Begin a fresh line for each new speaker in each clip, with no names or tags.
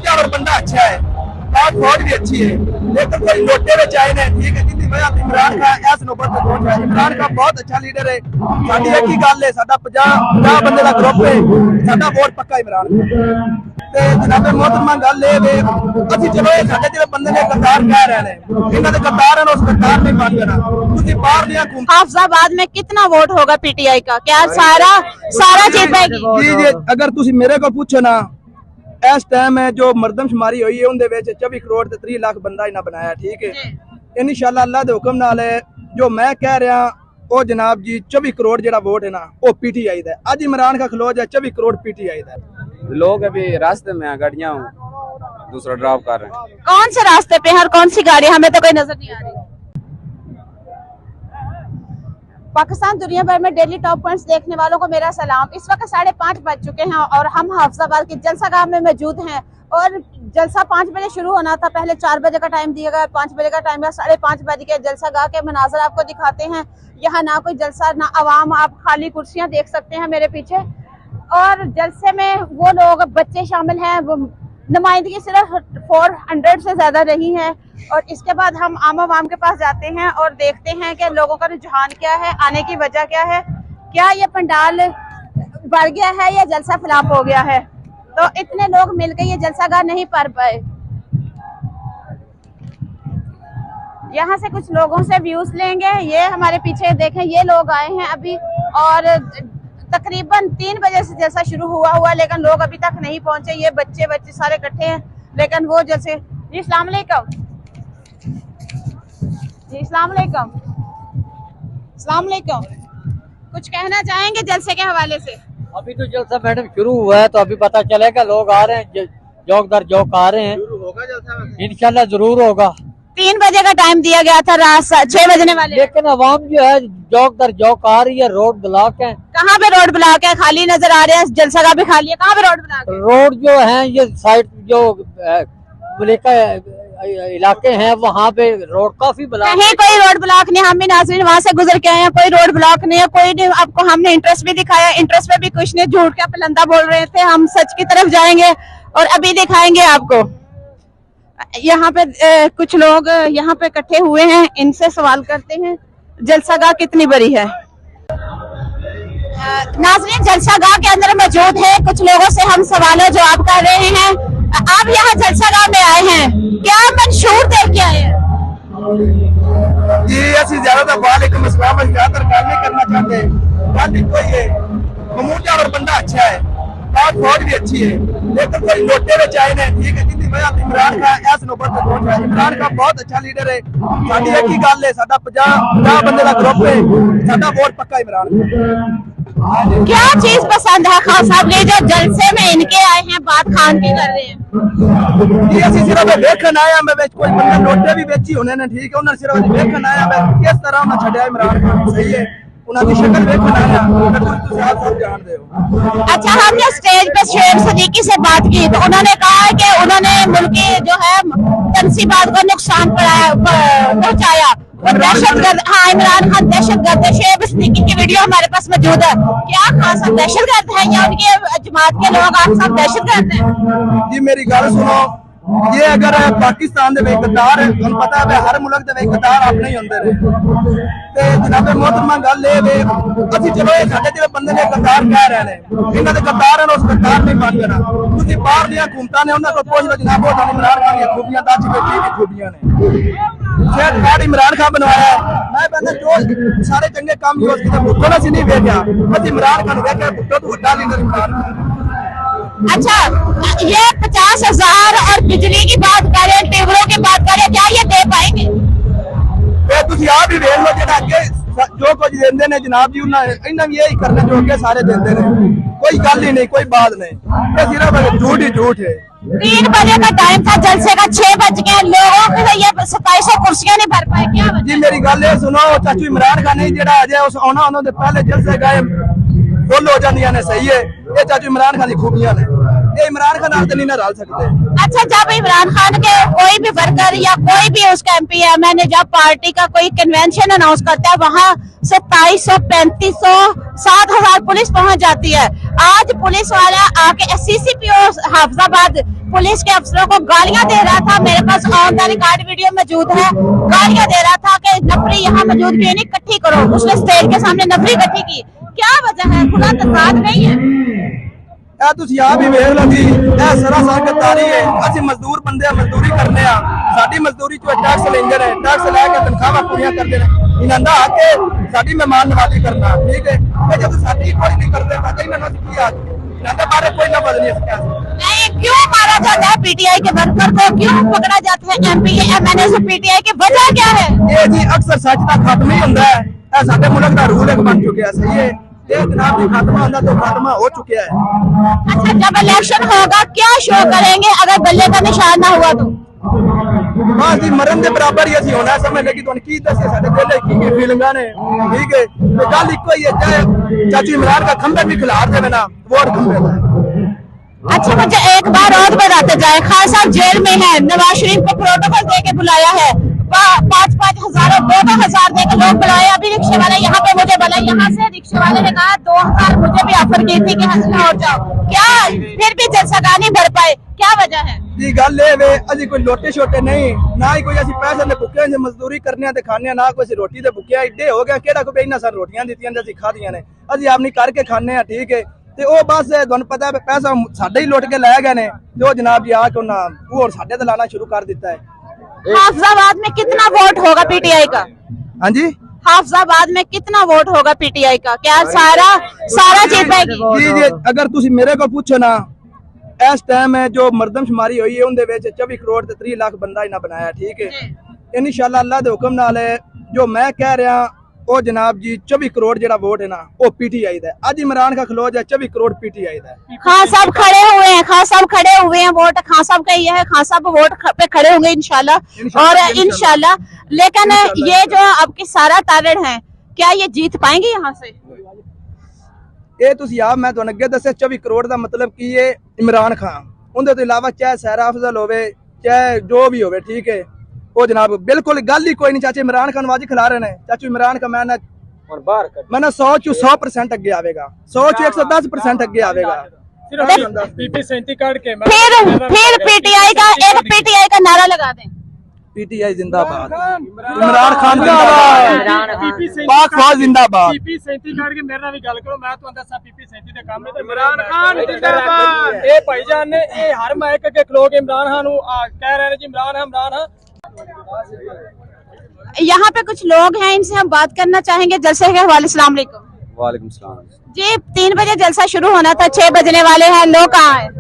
कमूचा और बंदा अच्छा है, बात फौज भी अच्छी है, लेकिन कोई लोटे में आए ने ठीक है जिंदी वजह से इमरान खान इस नौबत तक पहुंचा है। इमरान खान बहुत अच्छा लीडर है, साडी एक ही गल है, साडा 50 बंदे का ग्रुप है, साडा वोट पक्का इमरान खान ते जनाब मोहतरमा गल है वे असि चलो ये साडे जिहड़े बंदे ने गद्दार कह रहे हैं इन्हां दे गद्दार हैं उस गद्दार नहीं बन जाना। तुसी बाहर दियां
हाफिजाबाद में कितना वोट होगा पीटीआई का, क्या सारा जीत पाएगी?
जी अगर तुसी मेरे को पूछो ना इस टाइम है जो मरदमशुमारी हुई है उनके 24 करोड़ ते 30 लाख बंदा इन्हें बनाया ठीक है। इंशाअल्लाह अल्लाह के हुक्म नाल जो मैं कह रहा वो जनाब जी 24 करोड़ जो वोट है ना वो पीटीआई का। अज इमरान का खलो जाए 24 करोड़ पीटीआई का।
लोग अभी रास्ते में गाड़ियां दूसरा ड्राइव कर रहे हैं।
कौन से रास्ते पे है और कौन सी गाड़ी, हमें तो कोई नजर नहीं आ रही। पाकिस्तान दुनिया भर में डेली टॉप पॉइंट्स देखने वालों को मेरा सलाम। इस वक्त 5:30 बज चुके हैं और हम हाफिजाबाद के जलसागाह में मौजूद हैं और जलसा 5 बजे शुरू होना था, पहले 4 बजे का टाइम दिया गया, 5 बजे का टाइम है, 5:30 बज के जलसागाह के मनाजर आपको दिखाते हैं। यहाँ ना कोई जलसा ना आवाम, आप खाली कुर्सियां देख सकते हैं मेरे पीछे। और जलसे में वो लोग बच्चे शामिल हैं, नुमाइंदगी सिर्फ 400 से ज्यादा नहीं है। और इसके बाद हम आम के पास जाते हैं और देखते हैं कि लोगों का रुझान क्या है, आने की वजह क्या है, क्या ये पंडाल बढ़ गया है या जलसा फ्लॉप हो गया है। तो इतने लोग मिलकर ये जलसागाह नहीं भर पाए। यहाँ से कुछ लोगों से व्यूज लेंगे। ये हमारे पीछे देखें, ये लोग आए हैं अभी और तकरीबन 3 बजे से जलसा शुरू हुआ लेकिन लोग अभी तक नहीं पहुंचे। ये बच्चे सारे इकट्ठे हैं लेकिन वो जैसे जी अस्सलाम वालेकुम, जी अस्सलाम वालेकुम, अस्सलाम वालेकुम। कुछ कहना चाहेंगे जलसे के हवाले से?
अभी तो जलसा मैडम शुरू हुआ है तो अभी पता चलेगा, लोग आ रहे हैं, जौक दर जौक आ रहे हैं। इंशाल्लाह जरूर होगा।
3 बजे का टाइम दिया गया था, रात 6 बजने वाले,
लेकिन अवाम जो है जौक दर जौक आ रही है। रोड ब्लॉक है।
कहाँ पे रोड ब्लॉक है? खाली नजर आ रहे हैं, जलसागाह भी खाली है। कहाँ पे रोड ब्लॉक है?
रोड जो है ये साइड जो मलिका इलाके हैं वहाँ पे रोड काफी ब्लॉक है।
कहीं कोई रोड ब्लॉक नहीं, हम भी नाज़रीन वहाँ से गुजर के आए हैं, कोई रोड ब्लॉक नहीं है, कोई नहीं। आपको हमने इंटरेस्ट भी दिखाया, इंटरेस्ट पे भी कुछ नहीं, झूठ का पलंदा बोल रहे थे। हम सच की तरफ जाएंगे और अभी दिखाएंगे आपको। यहाँ पे कुछ लोग यहाँ पे इकट्ठे हुए हैं, इनसे सवाल करते हैं जलसागाह कितनी बड़ी है। नाज़रीन जलसागाह के अंदर मौजूद है, कुछ लोगों से हम सवाल जवाब कर रहे हैं। आप यहाँ जलसागाह में आए हैं, क्या मंशूर देख के आए हैं?
जी असि ज्यादा वालेकुम अस्सलाम ज्यादातर गल नहीं करना चाहते। गल कोई है कमूचा और बंदा अच्छा है, बात फौज भी अच्छी है, लेकिन कोई लोटे में आए ने ठीक है जिंदी वजह से इमरान खान इस नौबत तक पहुंचा है। इमरान खान बहुत अच्छा लीडर है, साडी एक ही गल है, साडा 50 बंदे का ग्रुप है, साडा वोट पक्का इमरान खान।
क्या चीज पसंद है खान साहब ने जो जलसे में इनके आए हैं, बात खान की कर रहे हैं?
जी असि सिर्फ देखन आया मैं कोई बंदा लोटे भी बेची होने ने ठीक है, उन्होंने सिर्फ देखन आया मैं किस तरह उन्हें छड्या इमरान खान सही है, उन्होंने शक्ल देखन आया सब जानते हो। अच्छा,
हमने स्टेज पे शेख सदीकी से बात की तो उन्होंने कहा है कि उन्होंने मुल्की जो है तनसीबात को नुकसान पहुंचाया और दहशतगर्द, हाँ इमरान खान दहशतगर्द है। शेख सदीकी की वीडियो हमारे पास मौजूद है। क्या खान साहब दहशतगर्द है या उनके जमात के लोग आप सब दहशतगर्द हैं?
जी मेरी गल सुनो, ये अगर पाकिस्तान दे गद्दार हम पता है हर मुल्क दे गद्दार अपने ही होंदे ने ते जनाब मोहतरमा गल ए वे असि चलो ये साडे जिहड़े बंदे ने गद्दार कह रहे ने इन्हां दे गद्दार हैं उस गद्दार नहीं बन जाना। तुसीं बाहर दियां हुकूमतां ने उन्हां को पुछ लो जनाब वो इमरान खान दी खूबियां दस बेटी दी खूबियां ने शायद कार्ड इमरान खान बनवाया है। मैं कहना जो सारे चंगे काम जो उसके पुत्रों ने सी नहीं वेख्या, बस इमरान खान वेख्या पुत्रों तो वड्डा लीडर इमरान खान।
अच्छा, ये 50,000 और बिजली की बात करें, टेबलों की बात करें, क्या ये दे पाएंगे?
तुम आप ही देख लो जो अगे जो कुछ देंदे ने जनाब जी इन्हें यही करने जो अगे सारे देंदे ने, कोई गल ही नहीं, कोई बात नहीं, ये सिर्फ झूठ ही झूठ है।
3 बजे का टाइम था जलसे का, 6 बज गए, लोगों के ये 2700 कुर्सियां नहीं भर पाए, क्या वजह?
जी मेरी गल सुनो, चाचू इमरान खान नहीं जेड़ा अजय उस आना उन्होंने पहले जलसे गए फुल हो जांदियां ने, सही है, ये चाचू इमरान खान की खूबियां ने, ये इमरान खान नाल नहीं ना रल सकते।
अच्छा, जब इमरान खान के कोई भी वर्कर या कोई भी उसका MP है, मैंने जब पार्टी का कोई कन्वेंशन अनाउंस करता है वहाँ 2700, 3500, 7000 पुलिस पहुंच जाती है। आज पुलिस वाला आके CCPO हाफिजाबाद पुलिस के अफसरों को गालियां दे रहा था। मेरे pass on the record video मौजूद है। गालियां दे रहा था कि नफरी यहाँ मौजूद क्यों नहीं इकट्ठी करो। उसने स्टेज के सामने नफरी इकट्ठी की। क्या वजह है? खुला तजाद नहीं है।
ਇਹ ਤੁਸੀਂ ਆਪ ਹੀ ਵੇਖ ਲਓ ਜੀ, ਇਹ ਸਰਾਸਰ ਗੱਦਾਰੀ ਹੈ। ਅਸੀਂ ਮਜ਼ਦੂਰ ਬੰਦੇ ਆ, ਮਜ਼ਦੂਰੀ ਕਰਨੇ ਆ। ਸਾਡੀ ਮਜ਼ਦੂਰੀ ਚੋਂ ਟੈਕਸ ਲੈਂਦੇ ਨੇ, ਟੈਕਸ ਲੈ ਕੇ ਤਨਖਾਹਾਂ ਪੂਰੀਆਂ ਕਰਦੇ ਨੇ। ਇਹਨਾਂ ਦਾ ਹੱਕ ਹੈ ਸਾਡੀ ਮਹਿਮਾਨ ਨਵਾਜ਼ੀ ਕਰਨਾ, ਠੀਕ ਹੈ। ਤੇ ਜਦੋਂ ਸਾਡੀ ਕੋਈ ਨਹੀਂ ਕਰਦੇ ਤਾਂ ਇਹਨਾਂ ਨੂੰ ਕੀ ਆ, ਇਹਨਾਂ ਦੇ ਬਾਰੇ ਕੋਈ ਨਾ ਬਦਲੀ ਸਕਿਆ।
नहीं, क्यों मारा जाता है पीटीआई के वर्कर को? क्यों पकड़ा जाता है एमपी के एमएनए से? पीटीआई की वजह क्या है?
ਇਹ ਜੀ ਅਕਸਰ ਸੱਚ ਦਾ ਖਾਤਮਾ ਹੀ ਹੁੰਦਾ ਹੈ। ਇਹ ਸਾਡੇ ਮੁਲਕ ਦਾ ਰੂਲ ਇੱਕ ਬਣ ਚੁੱਕਿਆ, ਸਹੀ ਹੈ। ਇਹ ਜਨਾਬ ਜੀ ਖਾਤਮਾ ਹੁੰਦਾ ਤਾਂ ਖਾਤਮਾ ਹੋ ਚੁੱਕਿਆ ਹੈ।
अच्छा, जब इलेक्शन होगा क्या शो करेंगे अगर गले का निशान ना हुआ तो?
ਬਸ ਜੀ ਮਰਨ ਦੇ ਬਰਾਬਰ ਹੀ ਅਸੀਂ ਹੋਣਾ। ਸਮਝ ਲੱਗੀ ਤੁਹਾਨੂੰ ਕੀ ਦੱਸੇ ਸਾਡੇ ਦਿਲ ਕੀ ਕੀ ਫੀਲਿੰਗਾਂ ਨੇ, ਠੀਕ ਹੈ। ਤੇ ਗੱਲ ਇੱਕੋ ਹੀ ਹੈ, ਚਾਹੇ ਚਾਚੀ ਇਮਰਾਨ का खंबे भी खिला देवे ना, वोट खंबे का।
अच्छा, मुझे एक बार और बताते जाए, खान साहब जेल में है, नवाज शरीफ को प्रोटोकॉल दे के बुलाया है, 5-5 हजार और 2-2 हजार दे के लोग बुलाए। अभी रिक्शे वाले यहाँ पे मुझे बुलाए, यहाँ से रिक्शे वाले ने कहा 2000 मुझे भी ऑफर की थी कि हंसना हो जाओ। क्या फिर भी जलसा नहीं भर पाए? क्या वजह है?
जी गल ये वे अजी कोई लोटे छोटे नहीं, ना ही कोई असि पैसे दे भुखे जे मजदूरी करने ते खाने, ना कोई रोटी दे भुखे इड्डे हो गया। केड़ा कोई इन्ना सार रोटियां दित्तियां ते असि खादियां ने, अजी आपनी करके खाने आ, ठीक है। ते ओ बस तुहानू पता है पैसा साडे ही लुट के लै गए ने, ते ओ जनाब जी आके उन्हां वो और साडे ते लाना शुरू कर दिता है।
हाफिजाबाद में कितना वोट होगा पीटीआई का?
हां जी,
हाफिजाबाद में कितना वोट होगा पीटीआई का? क्या सारा जीत पाएगी?
जी जी अगर तुसी मेरे को पूछो ना, इस टाइम है जो मरदमशुमारी हुई है उनदे विच 24 करोड़ ते 30 लाख बंदा इन्हां बनाया, ठीक है। इंशाअल्लाह अल्लाह दे हुक्म नाल जो मैं कह रहा ओ जनाब जी 24 करोड़ जेड़ा वोट है ना वो पीटीआई दा। आज इमरान का खलो जा 24 करोड़ पीटीआई दा।
खान साहब खड़े हुए हैं, खान साहब खड़े हुए हैं, वोट खान साहब का ये है, खान साहब वोट पे खड़े होंगे इंशाल्लाह और इंशाल्लाह। लेकिन ये जो आपकी सारा टारगेट है, क्या ये जीत पाएंगे यहाँ से?
ਇਹ ਤੁਸੀਂ ਆਪ ਮੈਂ ਤੁਹਾਨੂੰ ਅੱਗੇ ਦੱਸਿਆ 24 ਕਰੋੜ ਦਾ ਮਤਲਬ ਕੀ ਹੈ। ਇਮਰਾਨ ਖਾਨ ਉਹਦੇ ਤੋਂ ਇਲਾਵਾ ਚਾਹੇ ਸੈਰਾ ਅਫਜ਼ਲ ਹੋਵੇ, ਚਾਹੇ ਜੋ ਵੀ ਹੋਵੇ, ਠੀਕ ਹੈ। ਉਹ ਜਨਾਬ ਬਿਲਕੁਲ ਗੱਲ ਹੀ ਕੋਈ ਨਹੀਂ। ਚਾਚੇ ਇਮਰਾਨ ਖਾਨ ਵਾਜੀ ਖਿਲਾ ਰਹੇ ਨੇ, ਚਾਚੂ ਇਮਰਾਨ ਖਾਨ ਮੈਂ 100 ਚੋਂ 100% ਅੱਗੇ ਆਵੇਗਾ, 100 ਚੋਂ 110% ਅੱਗੇ ਆਵੇਗਾ।
पीपी 37 कार्ड के
फिर पीटीआई का नारा लगा दें।
पीटीआई जिंदाबाद, इमरान खान जिंदाबाद, पाक फौज जिंदाबाद।
पीपी 37 कार्ड के मेरे नाल भी गल करो, मैं तुहानू दस्सां पीपी 37 दे काम ते इमरान खान जिंदाबाद। ए भाईजान ने ए हर माइक के खलो के इमरान खान नु कह रहे हैं जी इमरान हां।
यहाँ पे कुछ लोग हैं, इनसे हम बात करना चाहेंगे जलसे के हवाले। अस्सलाम वालेकुम।
वालेकुम सलाम
जी 3 बजे जलसा शुरू होना था, 6 बजने वाले हैं, लोग कहाँ हैं?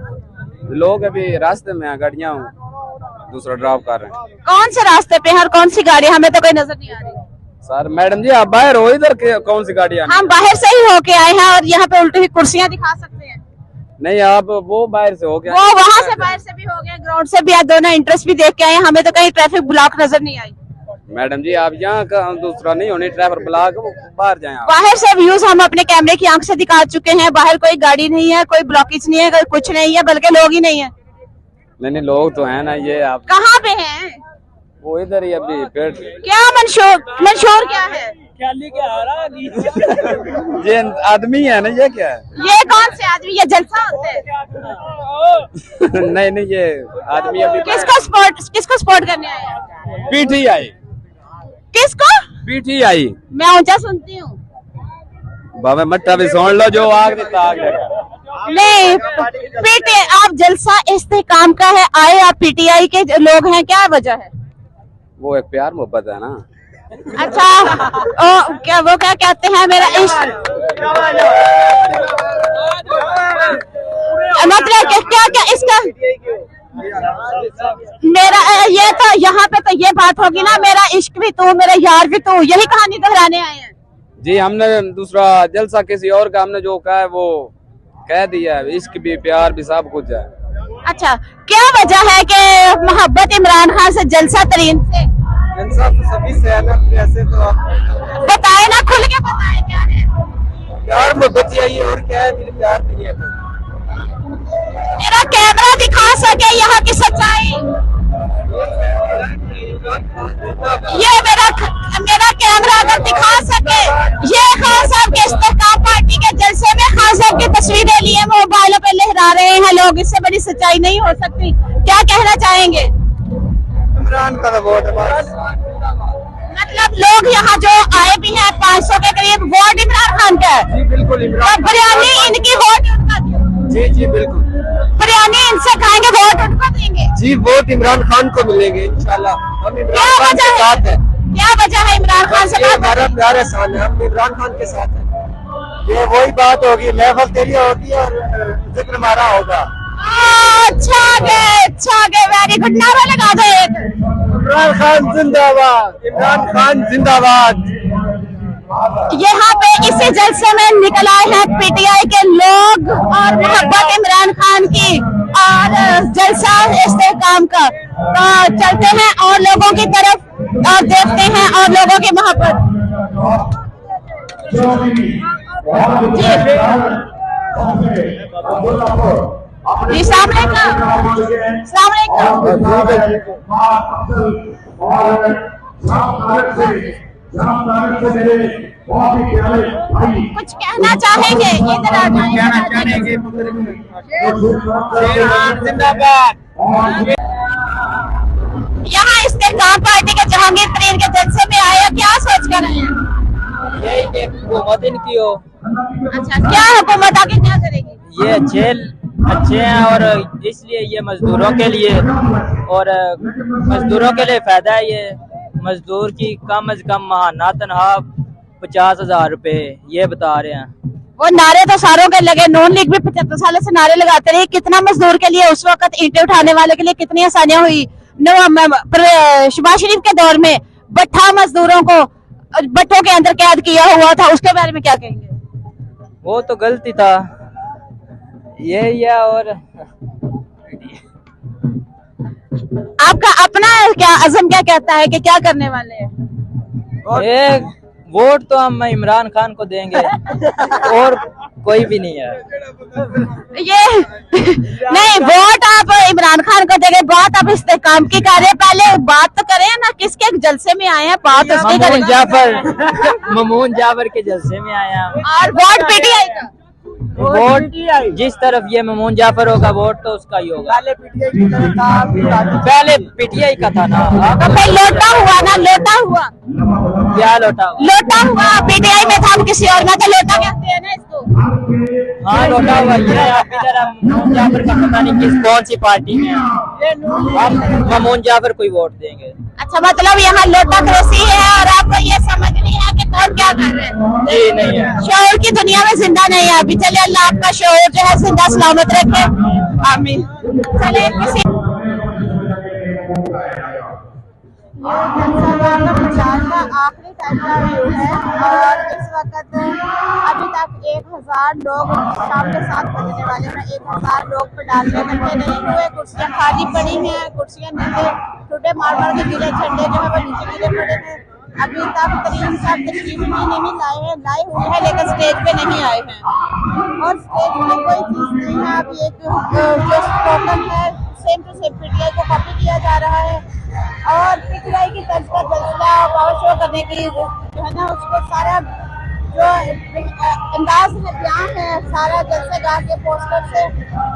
लोग अभी रास्ते में हैं, गाड़ियां दूसरा ड्राइव कर रहे हैं।
कौन से रास्ते पे है और कौन सी गाड़ी? हमें तो कोई नजर नहीं आ रही।
सर मैडम जी आप बाहर हो, इधर कौन सी गाड़ियां?
हम बाहर से ही होके आए हैं और यहाँ पे उल्टी हुई कुर्सियाँ दिखा सकते हैं।
नहीं आप वो बाहर से हो गया,
वो वहाँ से बाहर से भी हो गए, ग्राउंड से भी, दोनों इंटरेस्ट भी देख के आए। हमें तो कहीं ट्रैफिक ब्लॉक नजर नहीं आई।
मैडम जी आप यहाँ का दूसरा नहीं होनी ट्रैफिक ब्लॉक, बाहर जाए आप।
बाहर से व्यूज हम अपने कैमरे की आंख से दिखा चुके हैं। बाहर कोई गाड़ी नहीं है, कोई ब्लॉकेज नहीं है, कुछ नहीं है, बल्कि लोग ही नहीं है।
नहीं लोग तो है ना, ये आप
कहाँ पे हैं?
वो इधर ही अभी पेड़।
क्या मंशूर क्या है?
ये आदमी है ना, ये क्या है?
ये कौन से आदमी? ये जलसा होते हैं?
नहीं ये आदमी अभी
किसको सपोर्ट करने आए हैं?
पीटीआई।
किसको?
पीटीआई।
मैं ऊंचा सुनती हूँ।
बाबा मट्टा भी सुन लो, जो आग देता आग लगा।
नहीं पीटीआई, आप जलसा इस्तेकाम का है, आए आप पीटीआई के लोग हैं, क्या वजह है?
वो एक प्यार मोहब्बत है ना।
अच्छा वो क्या कहते हैं, मेरा इश्क, मतलब क्या इसका मेरा ये तो यहाँ पे तो ये बात होगी ना, मेरा इश्क भी तू, मेरा यार भी तू, यही कहानी दोहराने आए हैं
जी। हमने दूसरा जलसा किसी और का हमने जो कहा है वो कह दिया है, इश्क भी प्यार भी सब कुछ है।
अच्छा क्या वजह है कि मोहब्बत इमरान खान से जलसा तरीन से?
जलसा तो सभी से है ना, ऐसे तो आप
बताए ना, खुल के बताए क्या है?
प्यार मोहब्बत यही है और क्या है, मेरे प्यार नहीं है।
मेरा कैमरा दिखा सके यहाँ की सच्चाई। ये मेरा कैमरा अगर दिखा सके, ये खान साहब के इस्तेकाम पार्टी के जलसे में खान साहब की तस्वीरें लिए मोबाइलों पे लहरा रहे हैं लोग, इससे बड़ी सच्चाई नहीं हो सकती। क्या कहना चाहेंगे?
इमरान का तो वोट है बस।
मतलब लोग यहाँ जो आए भी हैं 500 के करीब, वोट इमरान खान का है।
जी बिल्कुल
तो बिरयानी इनकी, वोट उनका।
जी जी बिल्कुल
बिरयानी इनसे खाएंगे, वोट उनको देंगे।
जी, वोट इमरान खान को मिलेंगे इंशाल्लाह। हम
क्या
इमरान खान के
वजह
साथ
है?
हैं।
क्या वजह है इमरान खान से
ये
बात
हमारा
करने की?
प्यार एहसान है, हम इमरान खान के साथ हैं। ये वही बात होगी, महफल तेरी होगी और जिक्र हमारा होगा।
अच्छा गए, वेरी गुड। नारा लगा दो एक।
इमरान खान जिंदाबाद, इमरान खान जिंदाबाद।
यहाँ पे इसी जलसे में निकल आए हैं पीटीआई के लोग और मोहब्बत इमरान खान की और जलसा इस्तेहकाम का। तो चलते हैं और लोगों की तरफ और देखते हैं और लोगों की मोहब्बत। जी सलाम कुछ कहना चाहेंगे? इधर आ जाएंगे। यहाँ इस्तेहकाम पार्टी के जहांगीर तरीन के जलसे में आए, क्या सोच कर आए हैं?
यही हुकूमत इनकी हो,
अच्छा, क्या हुकूमत आगे क्या करेगी?
ये अच्छे हैं और इसलिए ये मजदूरों के लिए और मजदूरों के लिए फायदा है। ये मजदूर की कम से कम माहाना तनख्वाह 50,000 रुपए ये बता रहे हैं।
वो नारे तो सारों के लगे, नून लीग भी 75 साल से नारे लगाते रहे। कितना मजदूर के लिए उस वक्त ईंटें उठाने वाले के लिए कितनी आसानियां हुई। शहबाज शरीफ के दौर में भट्ठा मजदूरों को भट्टों के अंदर कैद किया हुआ था, उसके बारे में क्या कहेंगे?
वो तो गलती था, यही है। और
आपका अपना क्या अज़म क्या कहता है कि क्या करने वाले हैं?
एक वोट तो हम इमरान खान को देंगे और कोई भी नहीं है।
ये नहीं, वोट आप इमरान खान को देंगे, बात आप इस्तेहकाम की कर रहे हैं। पहले बात तो करें ना, किसके जलसे में आए हैं, बात उसकी करें।
ममून जाफर के जलसे में आए हैं।
और वोट पीटीआई का।
वोट जिस तरफ ये ममून जाफर होगा वोट तो उसका ही होगा। पहले पीटीआई का था ना।
तो फिर लोटा हुआ ना, लोटा हुआ।
क्या लोटा?
लोटा हुआ पीटीआई में था, हम किसी और में तो लोटा कहते हैं ना इसको।
हाँ लोटा हुआ। ये आप इधर ममून जाफर का पता नहीं किस कौन सी पार्टी में है, हम ममून जाफर को ही वोट देंगे।
अच्छा, मतलब यहाँ लोटा क्रेसी है और आपको ये समझ नहीं है कि कौन क्या कर रहे हैं?
जी नहीं है,
शोर की दुनिया में जिंदा नहीं है अभी। चले, अल्लाह आपका शोर जो है जिंदा सलामत रखे, आमीन। चले किसी का आखिरी टाइम का व्यू है और इस वक्त अभी तक 1000 लोग, शाम के 7 बजने वाले हैं, 1000 लोग पंडाल में इकट्ठे नहीं हुए। कुर्सियां खाली पड़ी हैं, कुर्सियां नीचे टूटे मार के गिरे, झंडे जो है वो नीचे गिरे पड़े हैं। अभी तक तरीन साहब तशरीफ नहीं लाए हुए हैं, लेकिन स्टेज पे नहीं आए हैं और स्टेज पे कोई चीज नहीं है। अभी एक जो स्लोगन है सेम टू सेम पीटीआई को कॉपी किया जा रहा है और पीटीआई की तर्ज पर जलसा पावर शो करने की जो है ना, उसको सारा जो अंदाज है, बयान है, सारा जलसे गा के पोस्टर से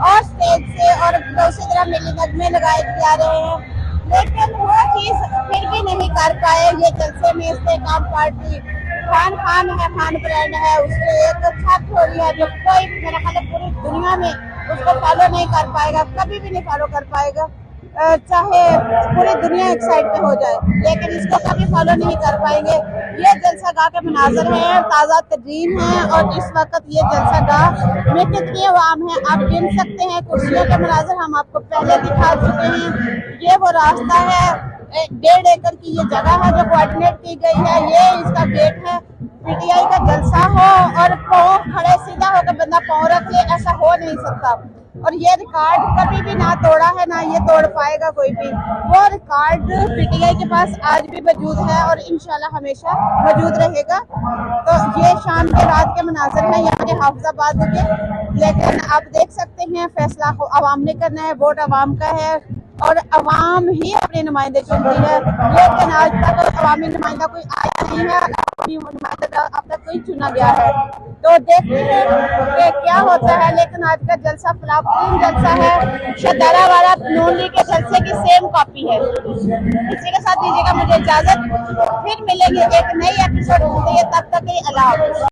और स्टेज से और उसी तरह मिली नगमे लगाए जा रहे हैं। लेकिन वो चीज फिर भी नहीं कर पाए ये जलसे में। इस्तेहकाम पार्टी खान है, खान ब्रांड है, उससे एक छत हो रही है जो कोई मेरा ख्याल है पूरी दुनिया में उसको फॉलो नहीं कर पाएगा, कभी भी नहीं फॉलो कर पाएगा। चाहे पूरी दुनिया एक साइड पे हो जाए, लेकिन इसको कभी फॉलो नहीं कर पाएंगे। ये जलसा गाह के मनाजर है, ताज़ा तरीन है और इस वक्त ये जलसा गाह में कितनी आवाम है आप गिन सकते हैं। कुर्सियों के मनाजर हम आपको पहले दिखा चुके हैं। ये वो रास्ता है, 1.5 एकड़ की ये जगह है जो कोऑर्डिनेट की गई है। ये इसका गेट है। पीटीआई का जलसा हो और पाँव खड़े सीधा होकर बंदा पाँव रख ले, ऐसा हो नहीं सकता। और ये रिकॉर्ड कभी भी ना तोड़ा है, ना ये तोड़ पाएगा कोई भी। वो रिकॉर्ड पीटीआई के पास आज भी मौजूद है और इंशाल्लाह हमेशा मौजूद रहेगा। तो ये शाम के रात के मनाज़र हैं यहाँ के हाफिजाबाद के, लेकिन आप देख सकते हैं फैसला अवाम ने करना है, वोट अवाम का है और अवाम ही अपने नुमाइंदे चुनती है। लेकिन आज तक अवामी नुमाइंदा कोई आया नहीं है। नुमाइंदा अब तक कोई चुना गया है। तो देखते हैं कि क्या होता है, लेकिन आज का जलसा फ्लॉप जलसा है, शदारा वाला नून लीग के जलसे की सेम कॉपी है। इसी के साथ दीजिएगा मुझे इजाजत, फिर मिलेंगे एक नई एपिसोड, तब तक के लिए अल्लाह हाफ़िज़।